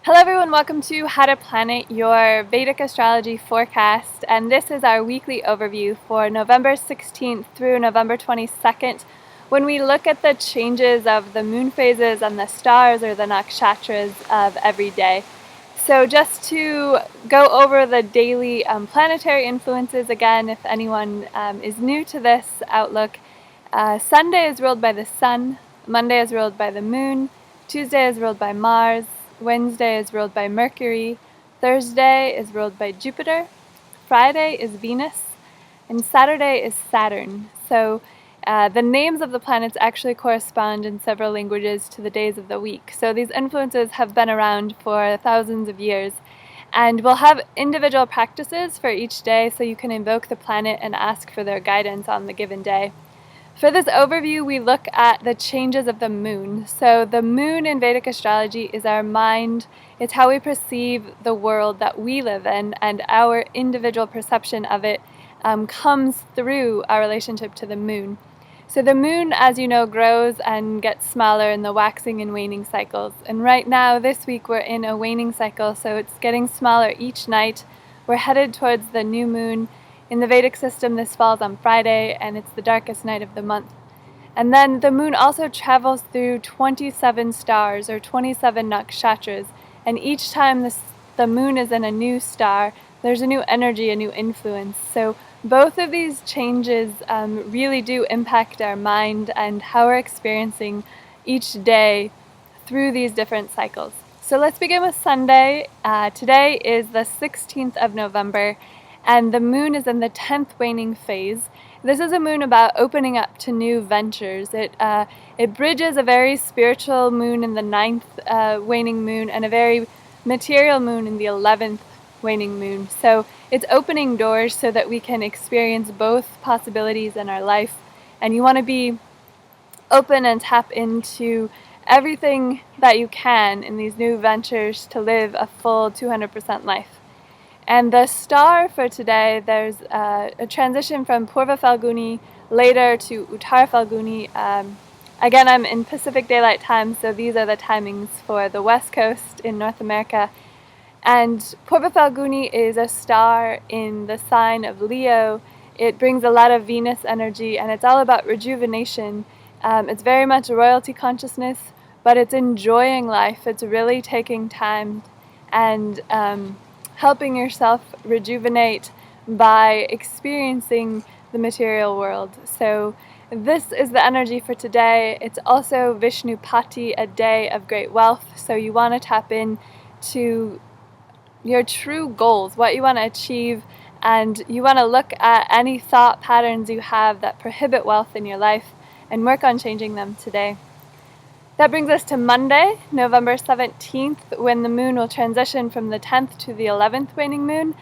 Hello everyone, welcome to How to Planet your Vedic Astrology Forecast, and this is our weekly overview for November 16th through November 22nd, when we look at the changes of the moon phases and the stars or the nakshatras of every day. So just to go over the daily planetary influences again, if anyone is new to this outlook, Sunday is ruled by the Sun, Monday is ruled by the Moon, Tuesday is ruled by Mars, Wednesday is ruled by Mercury, Thursday is ruled by Jupiter, Friday is Venus, and Saturday is Saturn. So the names of the planets actually correspond in several languages to the days of the week. So these influences have been around for thousands of years. And we'll have individual practices for each day so you can invoke the planet and ask for their guidance on the given day. For this overview, we look at the changes of the moon. So the moon in Vedic astrology is our mind. It's how we perceive the world that we live in, and our individual perception of it comes through our relationship to the moon. So the moon, as you know, grows and gets smaller in the waxing and waning cycles. And right now, this week, we're in a waning cycle, so it's getting smaller each night. We're headed towards the new moon. In the Vedic system, this falls on Friday, and it's the darkest night of the month. And then the moon also travels through 27 stars, or 27 nakshatras, and each time the moon is in a new star, there's a new energy, a new influence. So both of these changes really do impact our mind and how we're experiencing each day through these different cycles. So let's begin with Sunday. Today is the 16th of November, and the moon is in the 10th waning phase. This is a moon about opening up to new ventures. It bridges a very spiritual moon in the 9th waning moon and a very material moon in the 11th waning moon. So it's opening doors so that we can experience both possibilities in our life. And you want to be open and tap into everything that you can in these new ventures to live a full 200% life. And the star for today, there's a transition from Purva Falguni later to Uttar Falguni. Again, I'm in Pacific Daylight Time, so these are the timings for the West Coast in North America. And Purva Falguni is a star in the sign of Leo. It brings a lot of Venus energy, and it's all about rejuvenation. It's very much royalty consciousness, but it's enjoying life. It's really taking time and helping yourself rejuvenate by experiencing the material world. So this is the energy for today. It's also Vishnu Pati, a day of great wealth. So you want to tap in to your true goals, what you want to achieve, and you want to look at any thought patterns you have that prohibit wealth in your life and work on changing them today. That brings us to Monday, November 17th, when the moon will transition from the 10th to the 11th waning moon.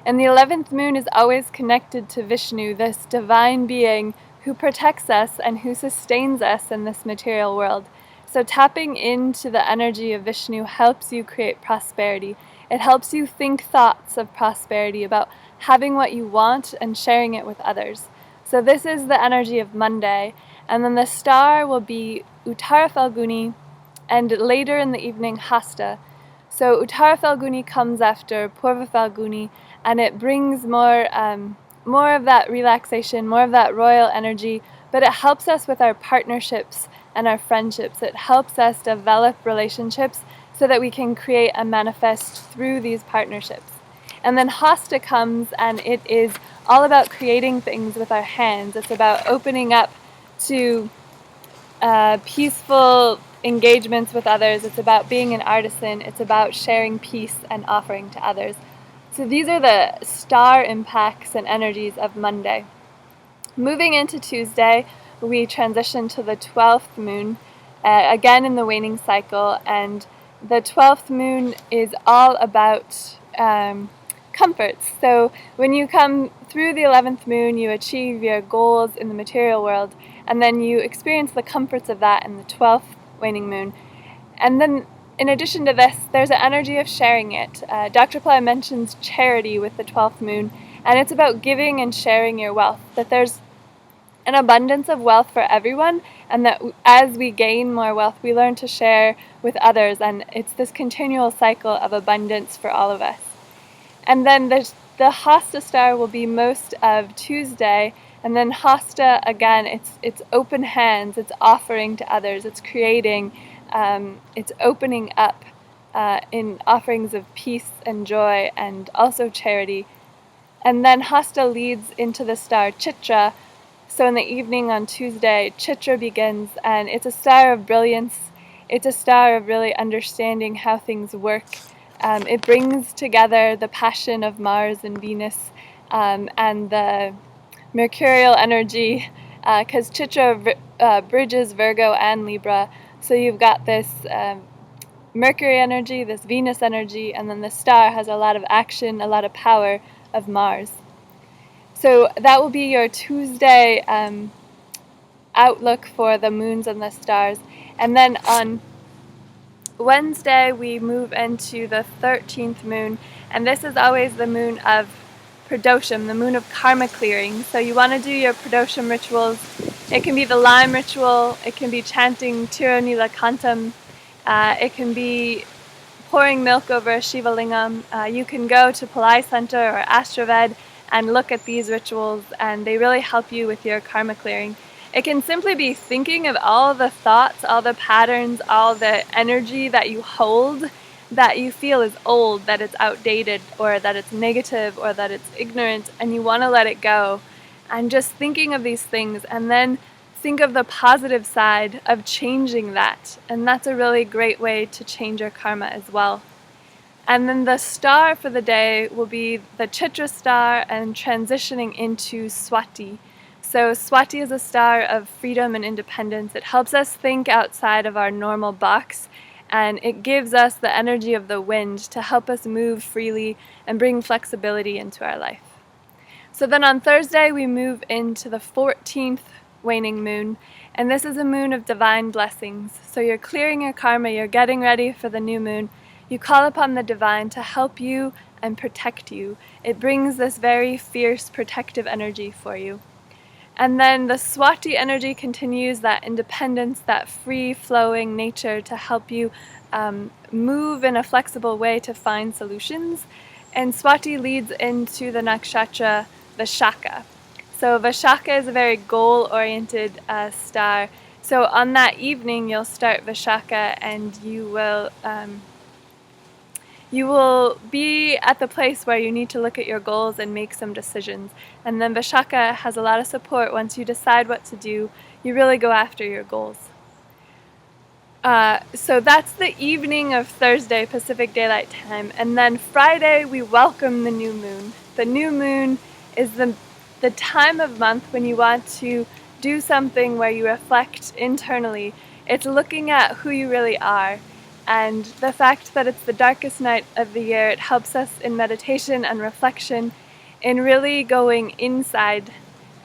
And the 11th moon is always connected to Vishnu, this divine being who protects us and who sustains us in this material world. So tapping into the energy of Vishnu helps you create prosperity. It helps you think thoughts of prosperity, about having what you want and sharing it with others. So this is the energy of Monday. And then the star will be Uttara Falguni, and later in the evening, Hasta. So Uttara Falguni comes after Purva Falguni, and it brings more of that relaxation, more of that royal energy, but it helps us with our partnerships and our friendships. It helps us develop relationships so that we can create and manifest through these partnerships. And then Hasta comes, and it is all about creating things with our hands. It's about opening up to peaceful engagements with others. It's about being an artisan. It's about sharing peace and offering to others. So these are the star impacts and energies of Monday. Moving into Tuesday, we transition to the 12th moon, again in the waning cycle, and the 12th moon is all about comforts. So when you come through the 11th moon, you achieve your goals in the material world, and then you experience the comforts of that in the 12th waning moon. And then in addition to this, there's an energy of sharing it. Dr. Ply mentions charity with the 12th moon, and it's about giving and sharing your wealth, that there's an abundance of wealth for everyone, and that as we gain more wealth, we learn to share with others, and it's this continual cycle of abundance for all of us. And then the Hasta star will be most of Tuesday, and then Hasta, again, it's open hands, it's offering to others, it's creating, it's opening up in offerings of peace and joy and also charity. And then Hasta leads into the star Chitra. So in the evening on Tuesday, Chitra begins, and it's a star of brilliance. It's a star of really understanding how things work. It brings together the passion of Mars and Venus and the mercurial energy, because Chitra bridges Virgo and Libra. So you've got this Mercury energy, this Venus energy, and then the star has a lot of action, a lot of power of Mars. So that will be your Tuesday outlook for the moons and the stars. And then on Wednesday we move into the 13th moon, and this is always the moon of Pradosham, the moon of karma clearing. So you want to do your Pradosham rituals. It can be the lime ritual, it can be chanting Tirunila Kantam, it can be pouring milk over a Shiva Lingam. You can go to Palai Center or Astraved and look at these rituals, and they really help you with your karma clearing. It can simply be thinking of all the thoughts, all the patterns, all the energy that you hold that you feel is old, that it's outdated, or that it's negative, or that it's ignorant, and you want to let it go. And just thinking of these things, and then think of the positive side of changing that. And that's a really great way to change your karma as well. And then the star for the day will be the Chitra star and transitioning into Swati. So Swati is a star of freedom and independence. It helps us think outside of our normal box, and it gives us the energy of the wind to help us move freely and bring flexibility into our life. So then on Thursday we move into the 14th waning moon, and this is a moon of divine blessings. So you're clearing your karma, you're getting ready for the new moon. You call upon the divine to help you and protect you. It brings this very fierce protective energy for you. And then the Swati energy continues, that independence, that free-flowing nature to help you move in a flexible way to find solutions. And Swati leads into the nakshatra Vishaka. So Vishaka is a very goal-oriented star. So on that evening you'll start Vishaka, and you will be at the place where you need to look at your goals and make some decisions. And then Vishaka has a lot of support. Once you decide what to do, you really go after your goals. So that's the evening of Thursday, Pacific Daylight Time. And then Friday, we welcome the new moon. The new moon is the time of month when you want to do something where you reflect internally. It's looking at who you really are. And the fact that it's the darkest night of the year, it helps us in meditation and reflection, in really going inside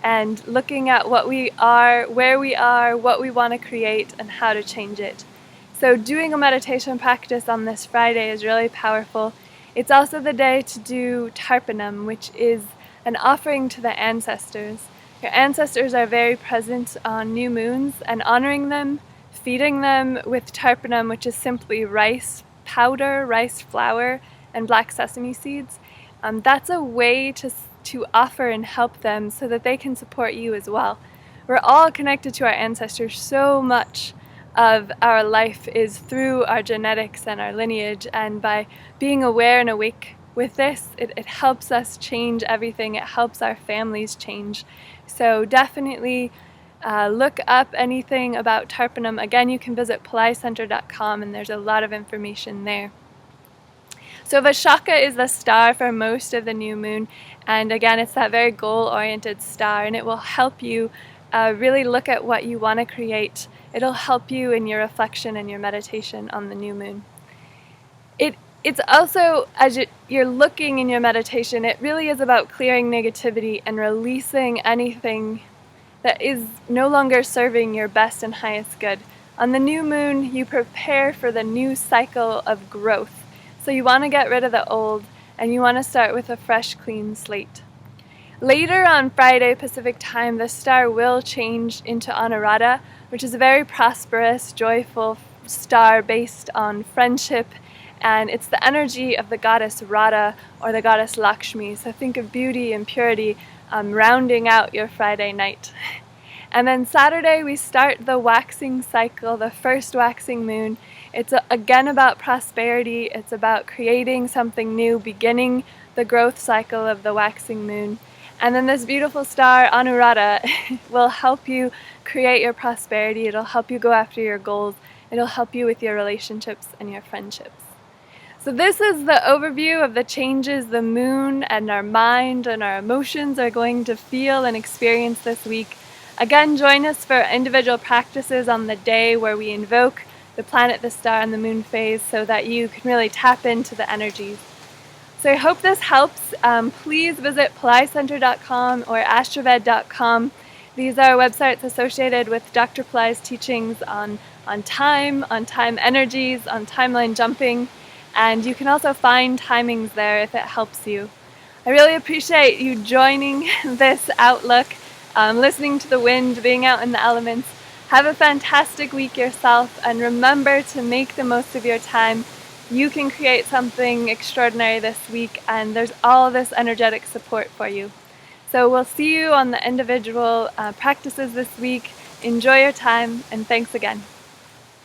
and looking at what we are, where we are, what we want to create, and how to change it. So doing a meditation practice on this Friday is really powerful. It's also the day to do Tarpanam, which is an offering to the ancestors. Your ancestors are very present on new moons, and honoring them, feeding them with Tarpanam, which is simply rice powder, rice flour, and black sesame seeds. That's a way to offer and help them so that they can support you as well. We're all connected to our ancestors. So much of our life is through our genetics and our lineage, and by being aware and awake with this, it helps us change everything. It helps our families change. So definitely look up anything about Tarpanam. Again, you can visit palaicenter.com, and there's a lot of information there. So Vishaka is the star for most of the new moon, and again, it's that very goal-oriented star, and it will help you really look at what you want to create. It'll help you in your reflection and your meditation on the new moon. It's also, as you're looking in your meditation, it really is about clearing negativity and releasing anything that is no longer serving your best and highest good. On the new moon, you prepare for the new cycle of growth. So you want to get rid of the old, and you want to start with a fresh, clean slate. Later on Friday Pacific time, the star will change into Anuradha, which is a very prosperous, joyful star based on friendship, and it's the energy of the goddess Radha or the goddess Lakshmi. So think of beauty and purity rounding out your Friday night. And then Saturday we start the waxing cycle, the first waxing moon. It's again about prosperity. It's about creating something new, beginning the growth cycle of the waxing moon. And then this beautiful star, Anuradha, will help you create your prosperity. It'll help you go after your goals. It'll help you with your relationships and your friendships. So this is the overview of the changes the moon and our mind and our emotions are going to feel and experience this week. Again, join us for individual practices on the day where we invoke the planet, the star, and the moon phase so that you can really tap into the energies. So I hope this helps. Please visit PillaiCenter.com or astroved.com. These are websites associated with Dr. Pillai's teachings on time energies, on timeline jumping, and you can also find timings there if it helps you. I really appreciate you joining this outlook, listening to the wind, being out in the elements. Have a fantastic week yourself, and remember to make the most of your time. You can create something extraordinary this week, and there's all this energetic support for you. So we'll see you on the individual practices this week. Enjoy your time, and thanks again.